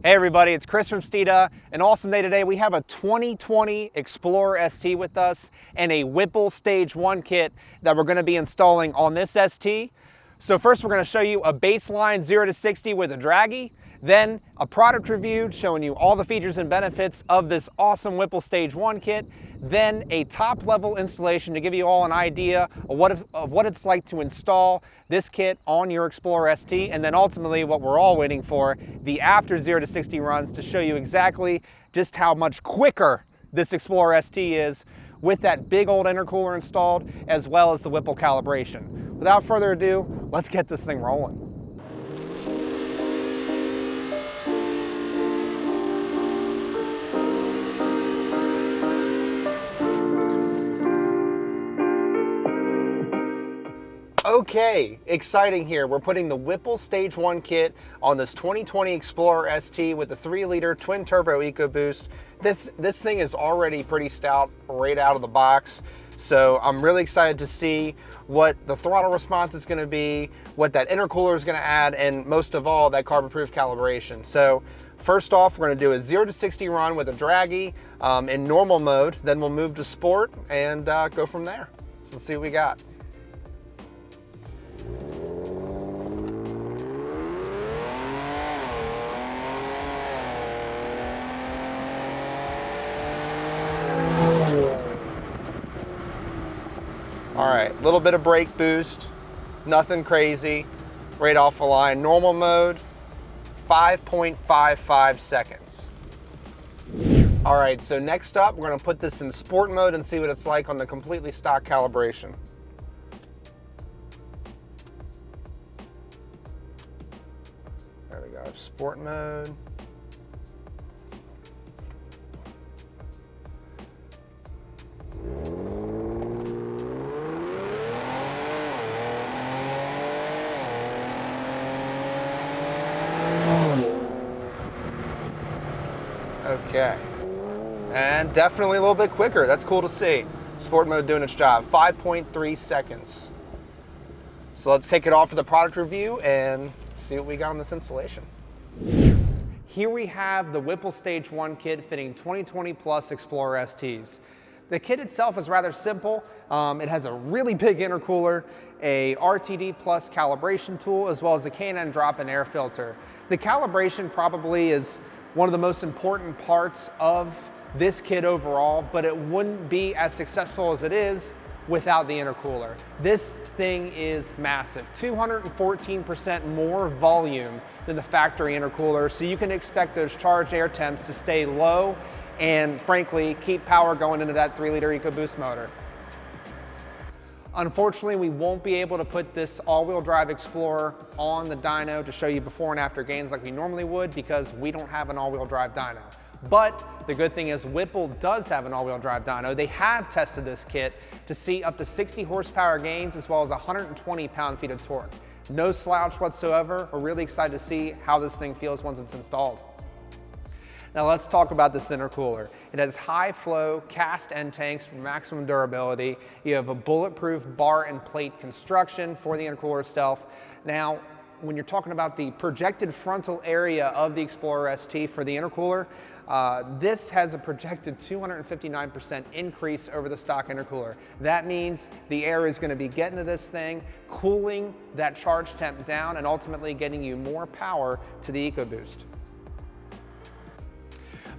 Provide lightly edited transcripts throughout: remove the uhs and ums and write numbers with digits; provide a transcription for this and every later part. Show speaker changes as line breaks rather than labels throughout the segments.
Hey everybody, it's Chris from Steeda. An awesome day today. We have a 2020 Explorer ST with us and a Whipple Stage 1 kit that we're going to be installing on this ST. So first we're going to show you a baseline 0 to 60 with a draggy, then a product review showing you all the features and benefits of this awesome Whipple Stage 1 kit, then a top level installation to give you all an idea of what it's like to install this kit on your Explorer ST, and then ultimately what we're all waiting for, the after 0 to 60 runs to show you exactly just how much quicker this Explorer ST is with that big old intercooler installed, as well as the Whipple calibration. Without further ado, let's get this thing rolling. Okay, exciting here. We're putting the Whipple Stage 1 kit on this 2020 Explorer ST with the 3-liter twin turbo EcoBoost. This thing is already pretty stout right out of the box. So I'm really excited to see what the throttle response is going to be, what that intercooler is going to add, and most of all, that carbon-proof calibration. So first off, we're going to do a 0 to 60 run with a draggy in normal mode. Then we'll move to sport and go from there. So let's see what we got. All right, a little bit of brake boost, nothing crazy, right off the line. Normal mode, 5.55 seconds. All right, so next up, we're gonna put this in sport mode and see what it's like on the completely stock calibration. There we go, sport mode. Okay, and definitely a little bit quicker. That's cool to see. Sport mode doing its job, 5.3 seconds. So let's take it off to the product review and see what we got on this installation. Here we have the Whipple Stage 1 kit fitting 2020 plus Explorer STs. The kit itself is rather simple. It has a really big intercooler, a RTD plus calibration tool, as well as a K&N drop-in air filter. The calibration probably is one of the most important parts of this kit overall, but it wouldn't be as successful as it is without the intercooler. This thing is massive, 214% more volume than the factory intercooler, so you can expect those charged air temps to stay low and frankly keep power going into that 3-liter EcoBoost motor. Unfortunately, we won't be able to put this all-wheel drive Explorer on the dyno to show you before and after gains like we normally would because we don't have an all-wheel drive dyno. But the good thing is Whipple does have an all-wheel drive dyno. They have tested this kit to see up to 60 horsepower gains as well as 120 pound-feet of torque. No slouch whatsoever. We're really excited to see how this thing feels once it's installed. Now let's talk about this intercooler. It has high flow cast end tanks for maximum durability. You have a bulletproof bar and plate construction for the intercooler itself. Now, when you're talking about the projected frontal area of the Explorer ST for the intercooler, this has a projected 259% increase over the stock intercooler. That means the air is going to be getting to this thing, cooling that charge temp down, and ultimately getting you more power to the EcoBoost.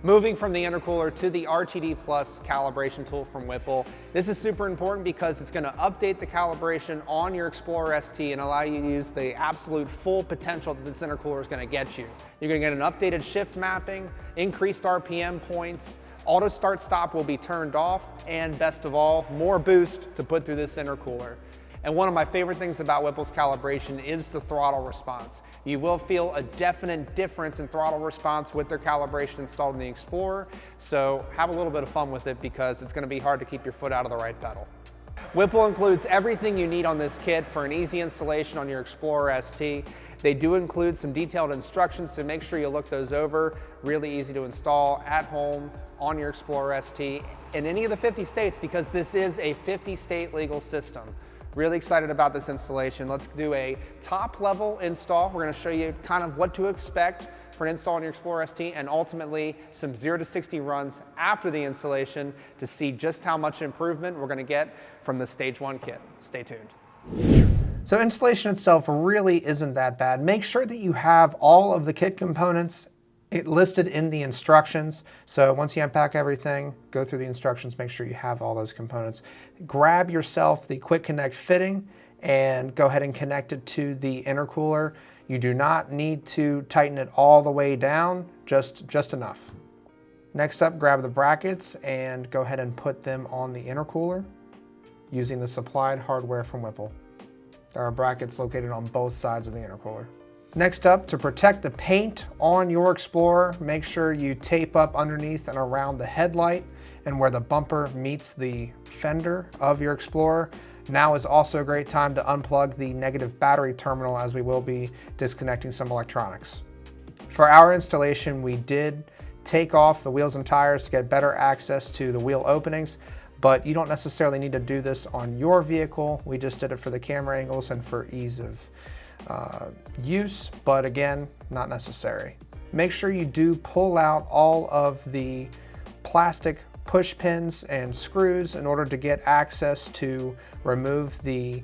Moving from the intercooler to the RTD Plus calibration tool from Whipple. This is super important because it's going to update the calibration on your Explorer ST and allow you to use the absolute full potential that this intercooler is going to get you. You're going to get an updated shift mapping, increased RPM points, auto start stop will be turned off, and best of all, more boost to put through this intercooler. And one of my favorite things about Whipple's calibration is the throttle response. You will feel a definite difference in throttle response with their calibration installed in the Explorer, so have a little bit of fun with it because it's going to be hard to keep your foot out of the right pedal. Whipple includes everything you need on this kit for an easy installation on your Explorer ST. They do include some detailed instructions, so make sure you look those over. Really easy to install at home on your Explorer ST in any of the 50 states because this is a 50-state legal system. Really excited about this installation. Let's do a top level install. We're going to show you kind of what to expect for an install on your Explorer ST, and ultimately some 0 to 60 runs after the installation to see just how much improvement we're going to get from the Stage 1 kit. Stay tuned. So installation itself really isn't that bad. Make sure that you have all of the kit components listed in the instructions. So once you unpack everything, go through the instructions, make sure you have all those components. Grab yourself the quick connect fitting and go ahead and connect it to the intercooler. You do not need to tighten it all the way down, just enough. Next up, grab the brackets and go ahead and put them on the intercooler using the supplied hardware from Whipple. There are brackets located on both sides of the intercooler. Next up, to protect the paint on your Explorer, make sure you tape up underneath and around the headlight and where the bumper meets the fender of your Explorer. Now is also a great time to unplug the negative battery terminal, as we will be disconnecting some electronics. For our installation, we did take off the wheels and tires to get better access to the wheel openings, but you don't necessarily need to do this on your vehicle. We just did it for the camera angles and for ease of use, but again, not necessary. Make sure you do pull out all of the plastic push pins and screws in order to get access to remove the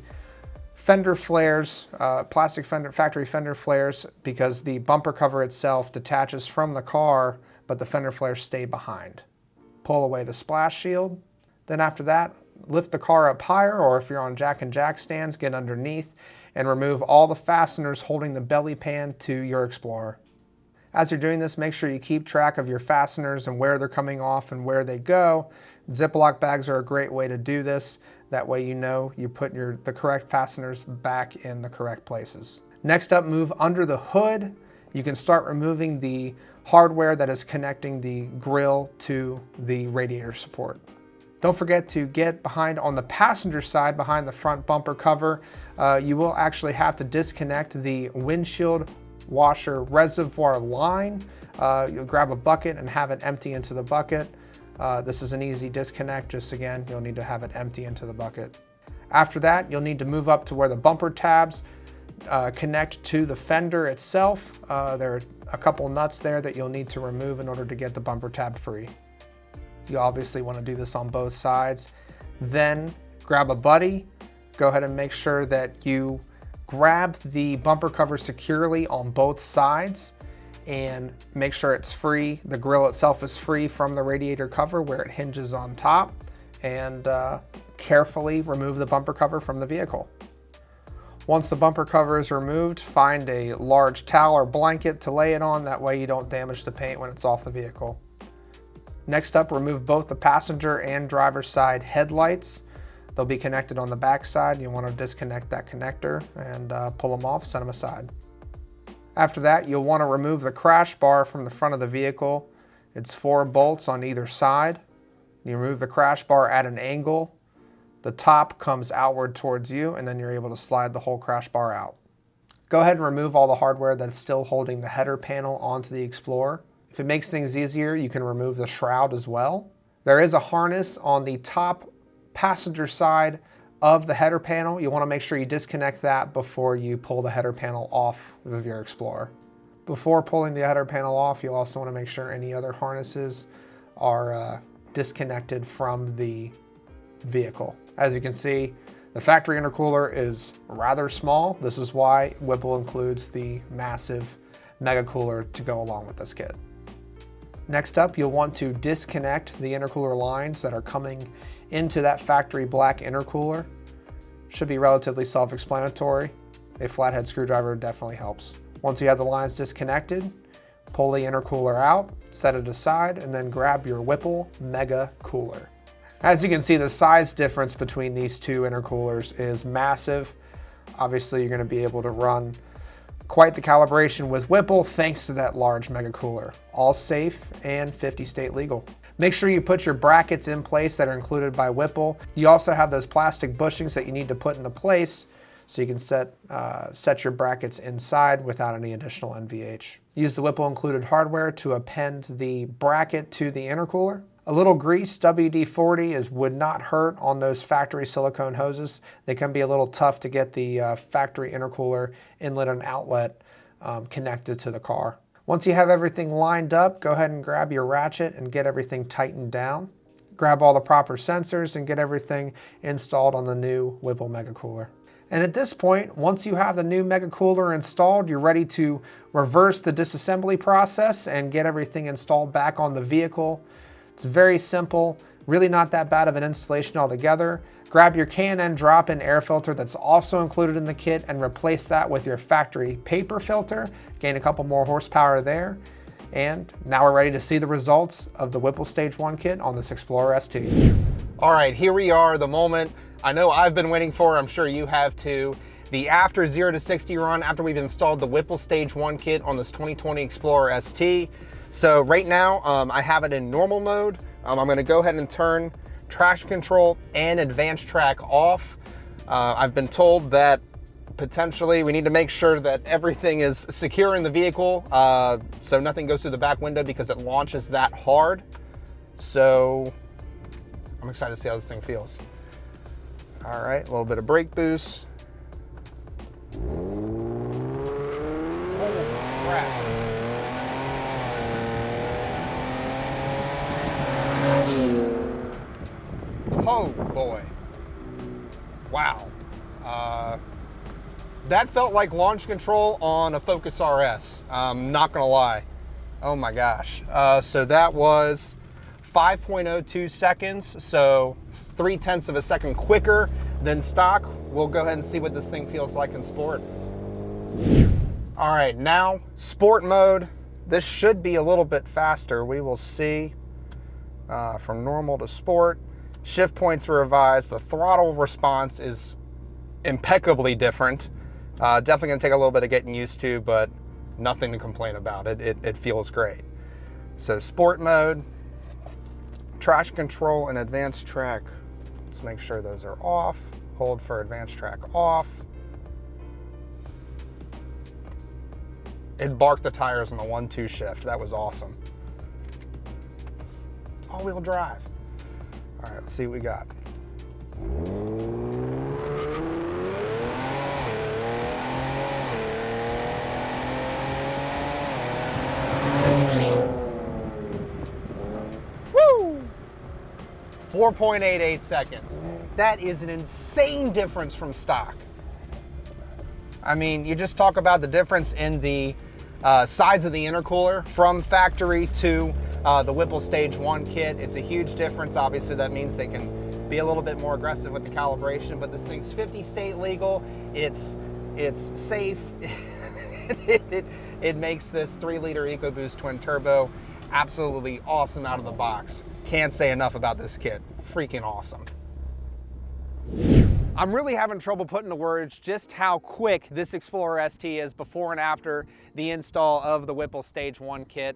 fender flares, plastic factory fender flares, because the bumper cover itself detaches from the car, but the fender flares stay behind. Pull away the splash shield. Then after that, lift the car up higher, or if you're on jack and jack stands, get underneath and remove all the fasteners holding the belly pan to your Explorer. As you're doing this, make sure you keep track of your fasteners and where they're coming off and where they go. Ziploc bags are a great way to do this. That way you know you put the correct fasteners back in the correct places. Next up, move under the hood. You can start removing the hardware that is connecting the grille to the radiator support. Don't forget to get behind on the passenger side, behind the front bumper cover. You will actually have to disconnect the windshield washer reservoir line. You'll grab a bucket and have it empty into the bucket. This is an easy disconnect. Just again, you'll need to have it empty into the bucket. After that, you'll need to move up to where the bumper tabs connect to the fender itself. There are a couple nuts there that you'll need to remove in order to get the bumper tab free. You obviously want to do this on both sides. Then grab a buddy, go ahead and make sure that you grab the bumper cover securely on both sides and make sure it's free. The grille itself is free from the radiator cover where it hinges on top, and carefully remove the bumper cover from the vehicle. Once the bumper cover is removed, find a large towel or blanket to lay it on. That way you don't damage the paint when it's off the vehicle. Next up, remove both the passenger and driver's side headlights. They'll be connected on the back side. You want to disconnect that connector and pull them off, set them aside. After that, you'll want to remove the crash bar from the front of the vehicle. It's 4 bolts on either side. You remove the crash bar at an angle. The top comes outward towards you, and then you're able to slide the whole crash bar out. Go ahead and remove all the hardware that's still holding the header panel onto the Explorer. If it makes things easier, you can remove the shroud as well. There is a harness on the top passenger side of the header panel. You want to make sure you disconnect that before you pull the header panel off of your Explorer. Before pulling the header panel off, you'll also want to make sure any other harnesses are disconnected from the vehicle. As you can see, the factory intercooler is rather small. This is why Whipple includes the massive mega cooler to go along with this kit. Next up, you'll want to disconnect the intercooler lines that are coming into that factory black intercooler. Should be relatively self-explanatory. A flathead screwdriver definitely helps. Once you have the lines disconnected, pull the intercooler out, set it aside, and then grab your Whipple Mega Cooler. As you can see, the size difference between these two intercoolers is massive. Obviously, you're going to be able to run quite the calibration with Whipple thanks to that large mega cooler. All safe and 50 state legal. Make sure you put your brackets in place that are included by Whipple. You also have those plastic bushings that you need to put into place so you can set your brackets inside without any additional MPH. Use the Whipple included hardware to append the bracket to the intercooler. A little grease, WD-40, would not hurt on those factory silicone hoses. They can be a little tough to get the factory intercooler inlet and outlet connected to the car. Once you have everything lined up, go ahead and grab your ratchet and get everything tightened down. Grab all the proper sensors and get everything installed on the new Whipple Mega Cooler. And at this point, once you have the new Mega Cooler installed, you're ready to reverse the disassembly process and get everything installed back on the vehicle. It's very simple, really not that bad of an installation altogether. Grab your K&N drop-in air filter that's also included in the kit and replace that with your factory paper filter. Gain a couple more horsepower there. And now we're ready to see the results of the Whipple Stage 1 kit on this Explorer ST. All right, here we are, the moment I know I've been waiting for, I'm sure you have too. The after 0 to 60 run after we've installed the Whipple Stage 1 kit on this 2020 Explorer ST. So right now, I have it in normal mode. I'm gonna go ahead and turn traction control and advanced track off. I've been told that potentially we need to make sure that everything is secure in the vehicle so nothing goes through the back window because it launches that hard. So I'm excited to see how this thing feels. All right, a little bit of brake boost. Holy crap. Oh boy. Wow. That felt like launch control on a Focus RS. Not gonna lie. Oh my gosh. So that was 5.02 seconds, so 0.3 of a second quicker than stock. We'll go ahead and see what this thing feels like in sport. All right, now sport mode. This should be a little bit faster. We will see from normal to sport. Shift points are revised. The throttle response is impeccably different. Definitely gonna take a little bit of getting used to, but nothing to complain about. It feels great. So sport mode, traction control and advanced track. Let's make sure those are off. Hold for advanced track off. It barked the tires on the 1-2 shift. That was awesome. It's all-wheel drive. All right, let's see what we got. Woo! 4.88 seconds. That is an insane difference from stock. I mean, you just talk about the difference in the size of the intercooler from factory to the Whipple Stage 1 kit. It's a huge difference. Obviously, that means they can be a little bit more aggressive with the calibration, but this thing's 50 state legal. It's safe. It makes this 3-liter EcoBoost twin turbo absolutely awesome out of the box. Can't say enough about this kit. Freaking awesome. I'm really having trouble putting into words just how quick this Explorer ST is before and after the install of the Whipple Stage 1 kit.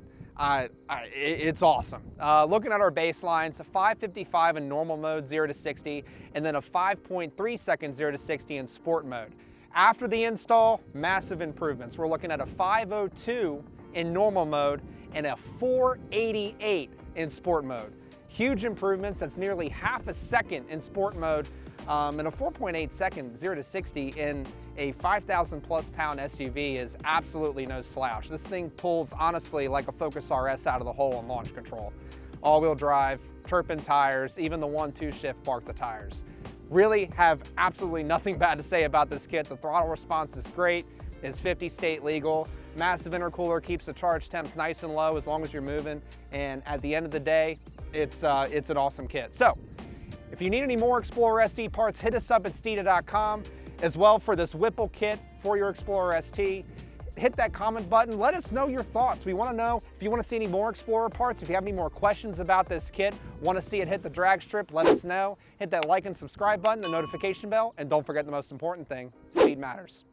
It's awesome. Looking at our baselines, a 5.55 in normal mode, 0 to 60, and then a 5.3 second 0 to 60 in sport mode. After the install, massive improvements. We're looking at a 5.02 in normal mode and a 4.88 in sport mode. Huge improvements. That's nearly half a second in sport mode. And a 4.8 second 0 to 60 in a 5,000 plus pound SUV is absolutely no slouch. This thing pulls honestly like a Focus RS out of the hole in launch control. All-wheel drive, chirping tires, even the 1-2 shift bark the tires. Really have absolutely nothing bad to say about this kit. The throttle response is great. It's 50 state legal. Massive intercooler keeps the charge temps nice and low as long as you're moving. And at the end of the day, it's an awesome kit. So, if you need any more Explorer ST parts, hit us up at Steeda.com. As well, for this Whipple kit for your Explorer ST, hit that comment button. Let us know your thoughts. We want to know if you want to see any more Explorer parts, if you have any more questions about this kit, want to see it hit the drag strip, let us know. Hit that like and subscribe button, the notification bell, and don't forget the most important thing, speed matters.